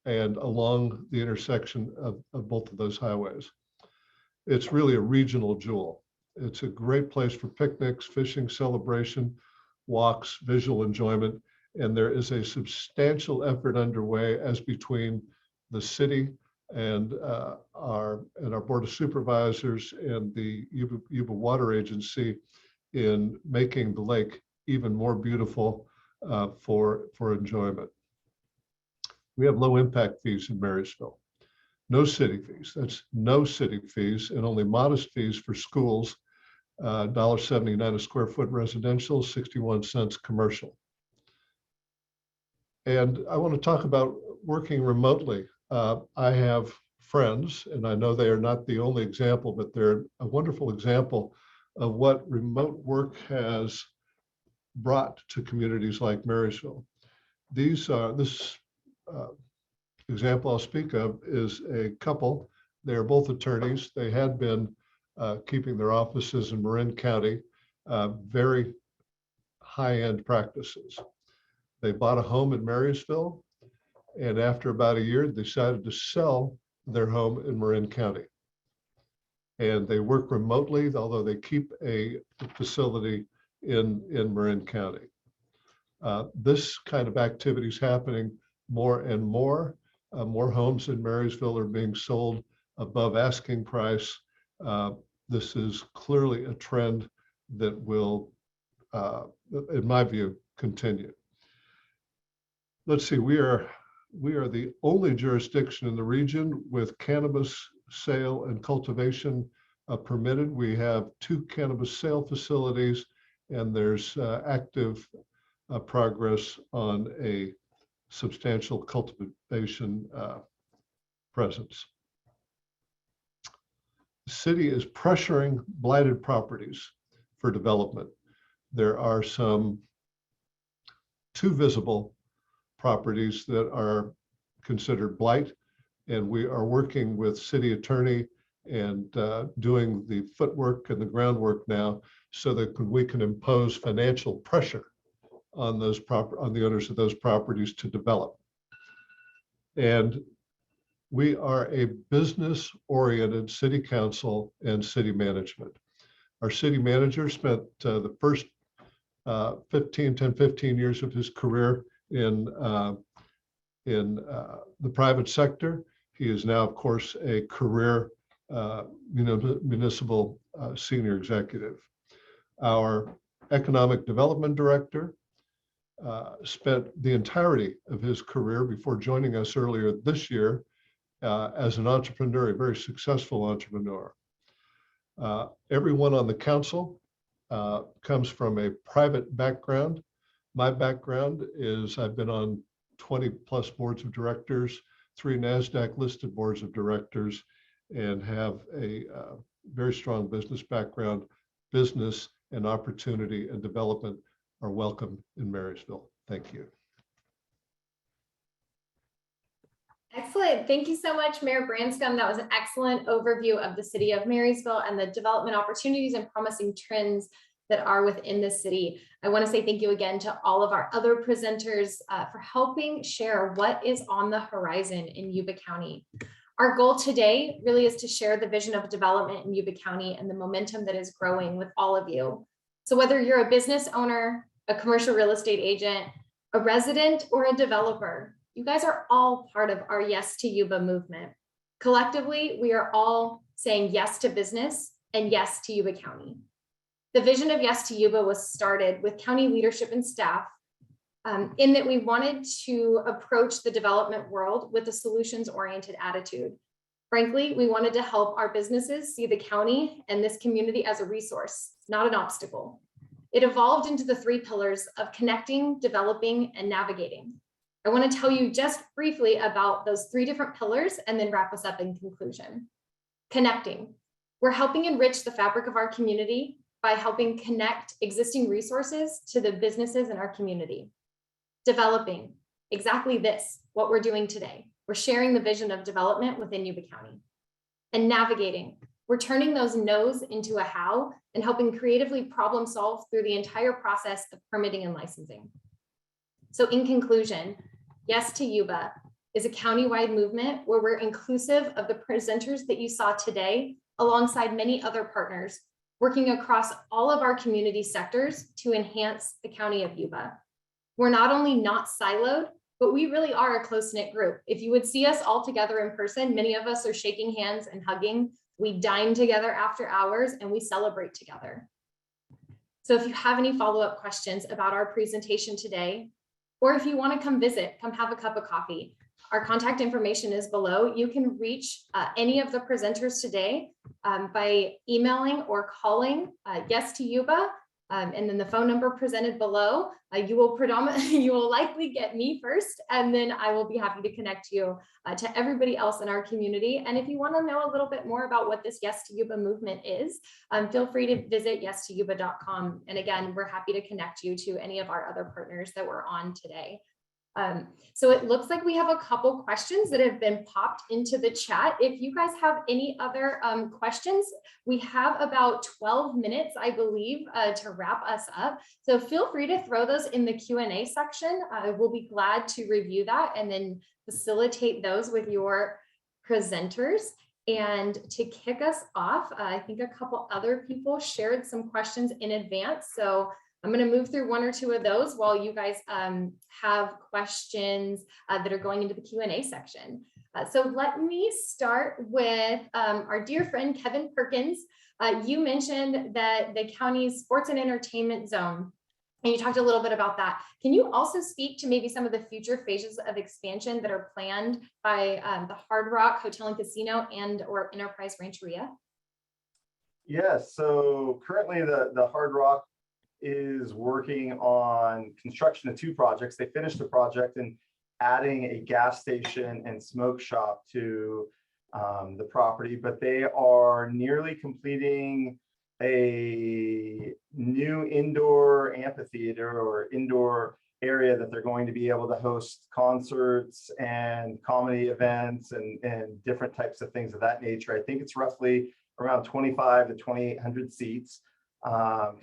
and along the intersection of both of those highways. It's really a regional jewel. It's a great place for picnics, fishing, celebration, walks, visual enjoyment, and there is a substantial effort underway as between the city and our Board of Supervisors and the Yuba Water Agency in making the lake even more beautiful for enjoyment. We have low impact fees in Marysville. No city fees, that's no city fees, and only modest fees for schools, $1.79 a square foot residential, 61 cents commercial. And I want to talk about working remotely. I have friends, and I know they are not the only example, but they're a wonderful example of what remote work has brought to communities like Marysville. This example I'll speak of is a couple. They are both attorneys. They had been keeping their offices in Marin County, very high-end practices. They bought a home in Marysville, and after about a year, decided to sell their home in Marin County. And they work remotely, although they keep a facility in Marin County. This kind of activity is happening more and more. More homes in Marysville are being sold above asking price. This is clearly a trend that will, in my view, continue. Let's see, we are the only jurisdiction in the region with cannabis sale and cultivation permitted. We have 2 cannabis sale facilities, and there's active progress on a substantial cultivation presence. The city is pressuring blighted properties for development. There are some 2 visible properties that are considered blight, and we are working with city attorney and doing the footwork and the groundwork now so that we can impose financial pressure on the owners of those properties to develop. And we are a business-oriented city council and city management. Our city manager spent the first 15 years of his career in the private sector. He is now, of course, a career municipal senior executive. Our economic development director spent the entirety of his career before joining us earlier this year as an entrepreneur, a very successful entrepreneur. Everyone on the council comes from a private background. My background is I've been on 20 plus boards of directors, 3 NASDAQ listed boards of directors, and have a very strong business background. Business and opportunity and development are welcome in Marysville. Thank you. Excellent. Thank you so much, Mayor Branscombe. That was an excellent overview of the city of Marysville and the development opportunities and promising trends that are within the city. I want to say thank you again to all of our other presenters for helping share what is on the horizon in Yuba County. Our goal today really is to share the vision of development in Yuba County and the momentum that is growing with all of you. So whether you're a business owner, a commercial real estate agent, a resident, or a developer, you guys are all part of our Yes to Yuba movement. Collectively, we are all saying yes to business and yes to Yuba County. The vision of Yes to Yuba was started with county leadership and staff in that we wanted to approach the development world with a solutions-oriented attitude. Frankly, we wanted to help our businesses see the county and this community as a resource, not an obstacle. It evolved into the 3 pillars of connecting, developing, and navigating. I want to tell you just briefly about those 3 different pillars and then wrap us up in conclusion. Connecting. We're helping enrich the fabric of our community by helping connect existing resources to the businesses in our community. Developing. Exactly this, what we're doing today. We're sharing the vision of development within Yuba County. And navigating. We're turning those no's into a how and helping creatively problem solve through the entire process of permitting and licensing. So in conclusion, Yes to Yuba is a countywide movement where we're inclusive of the presenters that you saw today, alongside many other partners, working across all of our community sectors to enhance the county of Yuba. We're not only not siloed, but we really are a close-knit group. If you would see us all together in person, many of us are shaking hands and hugging. We dine together after hours and we celebrate together. So if you have any follow-up questions about our presentation today, or if you want to come visit, come have a cup of coffee, our contact information is below. You can reach any of the presenters today by emailing or calling Yes to Yuba, and then the phone number presented below. You will likely get me first, and then I will be happy to connect you to everybody else in our community. And if you want to know a little bit more about what this Yes to Yuba movement is, feel free to visit yes2yuba.com. And again, we're happy to connect you to any of our other partners that we're on today. So it looks like we have a couple questions that have been popped into the chat. If you guys have any other questions, we have about 12 minutes, I believe, to wrap us up. So feel free to throw those in the Q&A section. We'll be glad to review that and then facilitate those with your presenters. And to kick us off, I think a couple other people shared some questions in advance. So I'm going to move through 1 or 2 of those while you guys have questions that are going into the Q&A section. So let me start with our dear friend, Kevin Perkins. You mentioned that the county's sports and entertainment zone, and you talked a little bit about that. Can you also speak to maybe some of the future phases of expansion that are planned by the Hard Rock Hotel and Casino and or Enterprise Rancheria? Yes, so currently the Hard Rock is working on construction of 2 projects. They finished the project and adding a gas station and smoke shop to the property, but they are nearly completing a new indoor amphitheater or indoor area that they're going to be able to host concerts and comedy events and different types of things of that nature. I think it's roughly around 25 to 2,800 seats.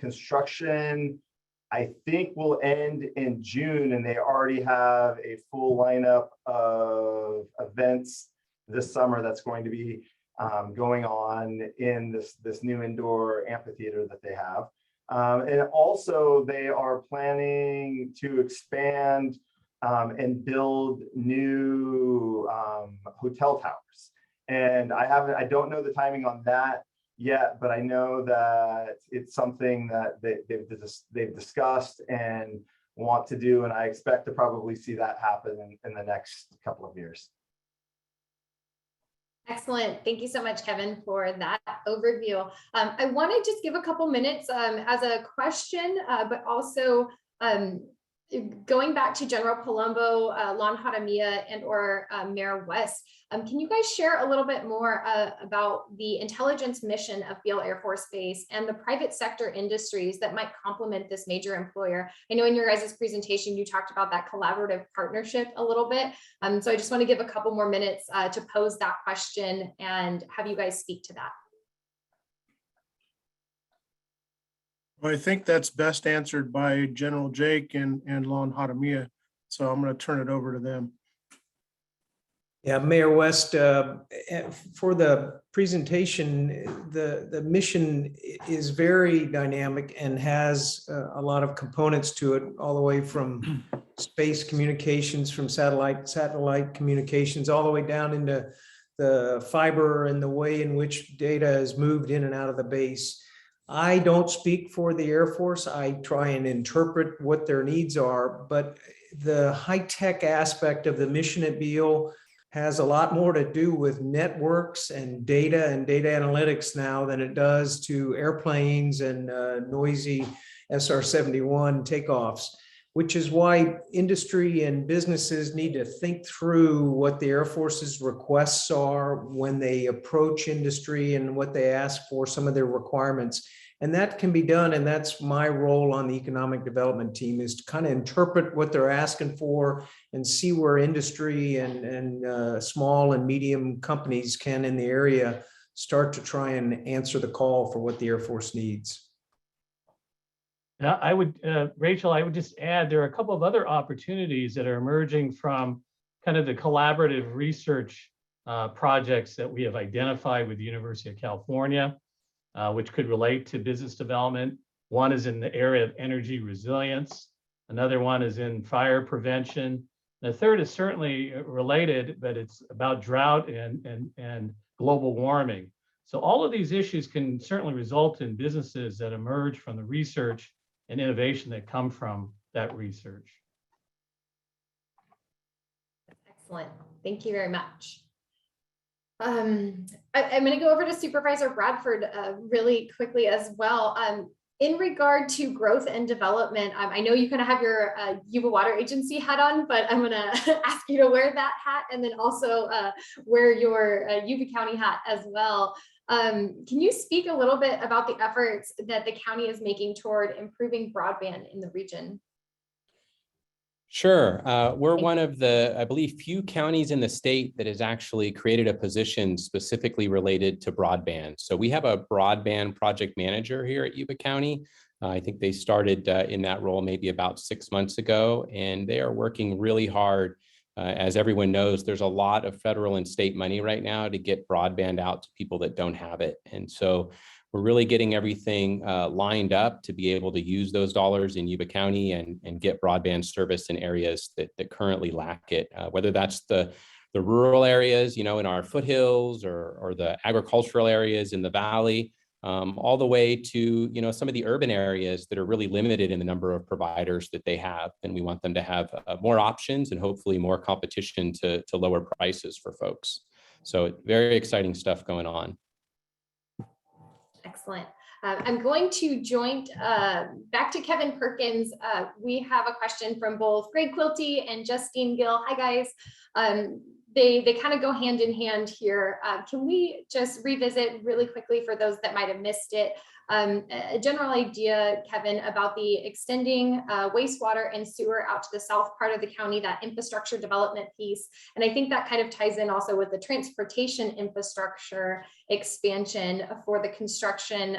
Construction, I think, will end in June, and they already have a full lineup of events this summer that's going to be going on in this new indoor amphitheater that they have. And also they are planning to expand and build new hotel towers. And I don't know the timing on that yet, but I know that it's something that they've discussed and want to do, and I expect to probably see that happen in the next couple of years. Excellent. Thank you so much, Kevin, for that overview. I want to just give a couple minutes as a question, but also going back to General Palumbo, Lon Jaramillo, and or Mayor West. Can you guys share a little bit more about the intelligence mission of Beale Air Force Base and the private sector industries that might complement this major employer? I know in your guys' presentation, you talked about that collaborative partnership a little bit. So I just want to give a couple more minutes to pose that question and have you guys speak to that. Well, I think that's best answered by General Jake and Lon Jaramillo. So I'm going to turn it over to them. Yeah, Mayor West, for the presentation, the mission is very dynamic and has a lot of components to it, all the way from space communications, from satellite communications, all the way down into the fiber and the way in which data is moved in and out of the base. I don't speak for the Air Force. I try and interpret what their needs are, but the high-tech aspect of the mission at Beale has a lot more to do with networks and data analytics now than it does to airplanes and noisy SR-71 takeoffs, which is why industry and businesses need to think through what the Air Force's requests are when they approach industry and what they ask for, some of their requirements. And that can be done, and that's my role on the economic development team, is to kind of interpret what they're asking for and see where industry and small and medium companies can in the area start to try and answer the call for what the Air Force needs. Now, I would, Rachel, I would just add, there are a couple of other opportunities that are emerging from kind of the collaborative research projects that we have identified with the University of California, which could relate to business development. One is in the area of energy resilience. Another one is in fire prevention. The third is certainly related, but it's about drought and global warming. So all of these issues can certainly result in businesses that emerge from the research and innovation that come from that research. Excellent. Thank you very much. I'm going to go over to Supervisor Bradford really quickly as well. In regard to growth and development, I know you kind of have your Yuba Water Agency hat on, but I'm going to ask you to wear that hat and then also wear your Yuba County hat as well. Can you speak a little bit about the efforts that the county is making toward improving broadband in the region? Sure. We're one of the, I believe, few counties in the state that has actually created a position specifically related to broadband. So we have a broadband project manager here at Yuba County. I think they started in that role maybe about 6 months ago, and they are working really hard. As everyone knows, there's a lot of federal and state money right now to get broadband out to people that don't have it. And so we're really getting everything lined up to be able to use those dollars in Yuba County and get broadband service in areas that currently lack it, whether that's the rural areas, you know, in our foothills or the agricultural areas in the valley, all the way to, you know, some of the urban areas that are really limited in the number of providers that they have. And we want them to have more options and hopefully more competition to lower prices for folks. So very exciting stuff going on. Excellent. I'm going to joint back to Kevin Perkins. We have a question from both Greg Quilty and Justine Gill. Hi, guys. They kind of go hand in hand here. Can we just revisit really quickly for those that might have missed it? A general idea, Kevin, about the extending wastewater and sewer out to the south part of the county, that infrastructure development piece. And I think that kind of ties in also with the transportation infrastructure expansion for the construction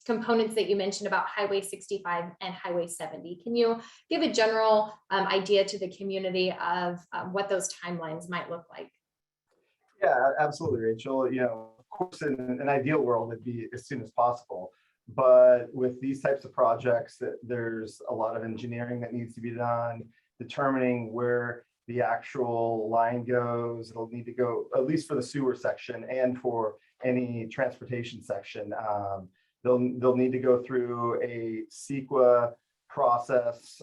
components that you mentioned about Highway 65 and Highway 70. Can you give a general idea to the community of what those timelines might look like? Yeah, absolutely, Rachel. You know, of course, in an ideal world, it'd be as soon as possible. But with these types of projects, there's a lot of engineering that needs to be done, determining where the actual line goes. It'll need to go, at least for the sewer section and for any transportation section. They'll need to go through a CEQA process,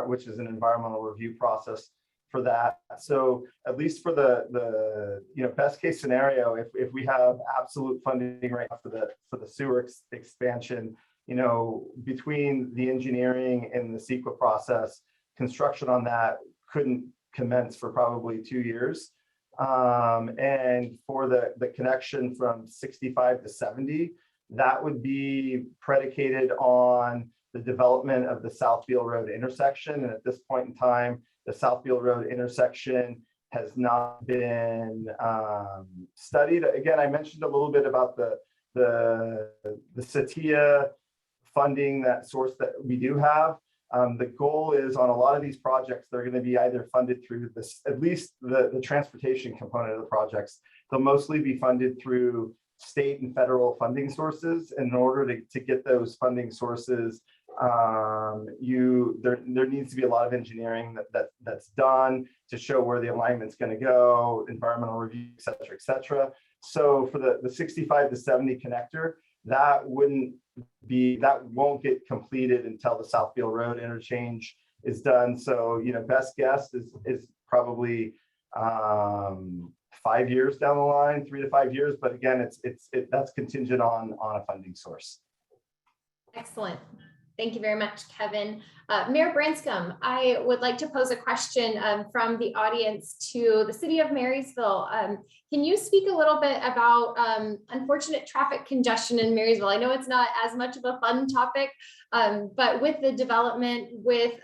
which is an environmental review process for that. So at least for the best case scenario, if we have absolute funding right now for the sewer expansion, between the engineering and the CEQA process, construction on that couldn't commence for probably 2 years. And for the connection from 65 to 70, that would be predicated on the development of the South Beale Road intersection. And at this point in time, the South Beale Road intersection has not been studied. Again, I mentioned a little bit about the CETIA funding, that source that we do have. The goal is on a lot of these projects, they're going to be either funded through this, at least the transportation component of the projects. They'll mostly be funded through state and federal funding sources. And in order to get those funding sources, there needs to be a lot of engineering that's done to show where the alignment's going to go, environmental review, et cetera. So for the 65 to 70 connector, that won't get completed until the South Beale Road interchange is done. So, best guess is probably 5 years down the line, 3 to 5 years. But again, that's contingent on a funding source. Excellent. Thank you very much, Kevin. Mayor Branscombe, I would like to pose a question from the audience to the city of Marysville. Can you speak a little bit about unfortunate traffic congestion in Marysville? I know it's not as much of a fun topic, but with the development, with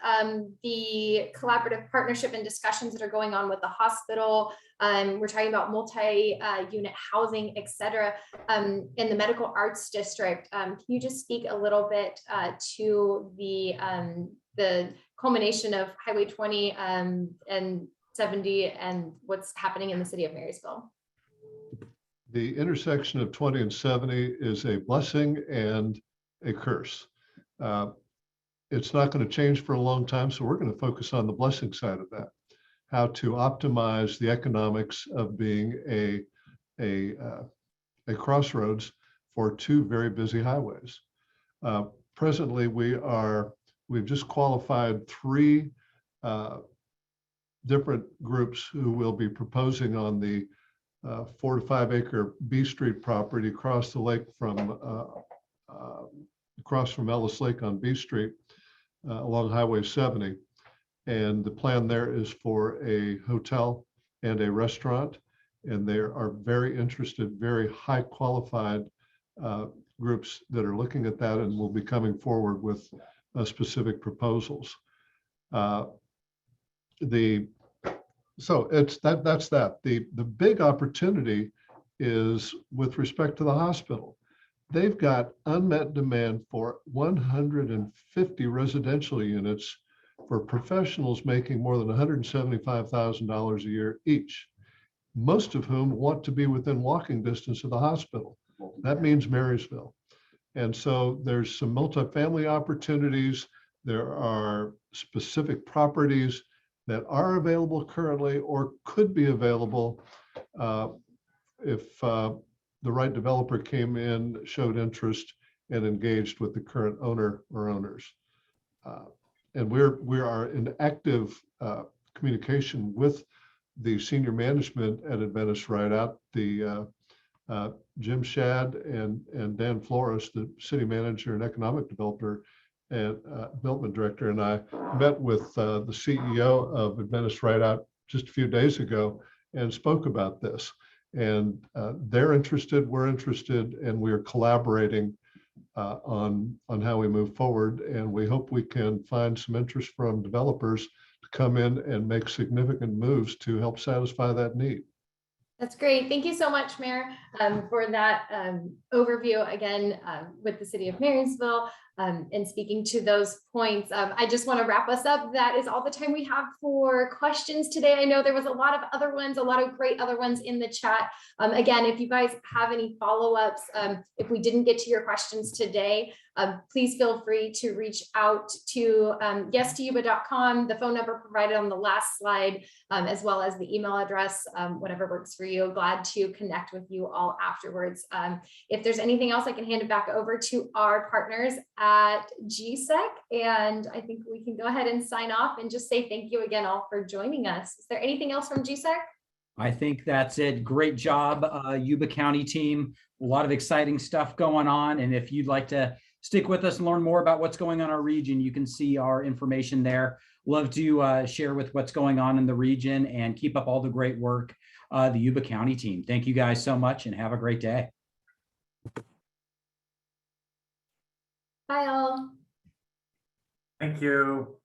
the collaborative partnership and discussions that are going on with the hospital, we're talking about multi-unit housing, et cetera, in the medical arts district. Can you just speak a little bit to the culmination of Highway 20 and 70 and what's happening in the city of Marysville? The intersection of 20 and 70 is a blessing and a curse. It's not going to change for a long time, so we're going to focus on the blessing side of that. How to optimize the economics of being a crossroads for two very busy highways. Presently, we've just qualified 3 different groups who will be proposing on the 4 to 5 acre B Street property across the lake across from Ellis Lake on B Street along Highway 70. And the plan there is for a hotel and a restaurant. And they are very interested, very high qualified groups that are looking at that and will be coming forward with specific proposals. So that's that. The big opportunity is with respect to the hospital. They've got unmet demand for 150 residential units for professionals making more than $175,000 a year each, most of whom want to be within walking distance of the hospital. That means Marysville. And so there's some multifamily opportunities. There are specific properties that are available currently or could be available if the right developer came in, showed interest, and engaged with the current owner or owners. And we are in active communication with the senior management at Adventist Rideout, the Jim Shad and Dan Flores, the city manager and economic developer and development director, and I met with the CEO of Adventist Rideout just a few days ago and spoke about this. And they're interested, we're interested, and we are collaborating on how we move forward. And we hope we can find some interest from developers to come in and make significant moves to help satisfy that need. That's great. Thank you so much, Mayor, for that overview again with the city of Marysville and speaking to those points. I just want to wrap us up. That is all the time we have for questions today. I know there was a lot of other ones, a lot of great other ones in the chat. Again, if you guys have any follow-ups, if we didn't get to your questions today, please feel free to reach out to yes2yuba.com, the phone number provided on the last slide, as well as the email address, whatever works for you. Glad to connect with you all afterwards. If there's anything else, I can hand it back over to our partners at GSEC, and I think we can go ahead and sign off and just say thank you again all for joining us. Is there anything else from GSEC? I think that's it. Great job, Yuba County team. A lot of exciting stuff going on. And if you'd like to stick with us and learn more about what's going on in our region, you can see our information there. Love to share with what's going on in the region and keep up all the great work, the Yuba County team. Thank you guys so much and have a great day. Bye all. Thank you.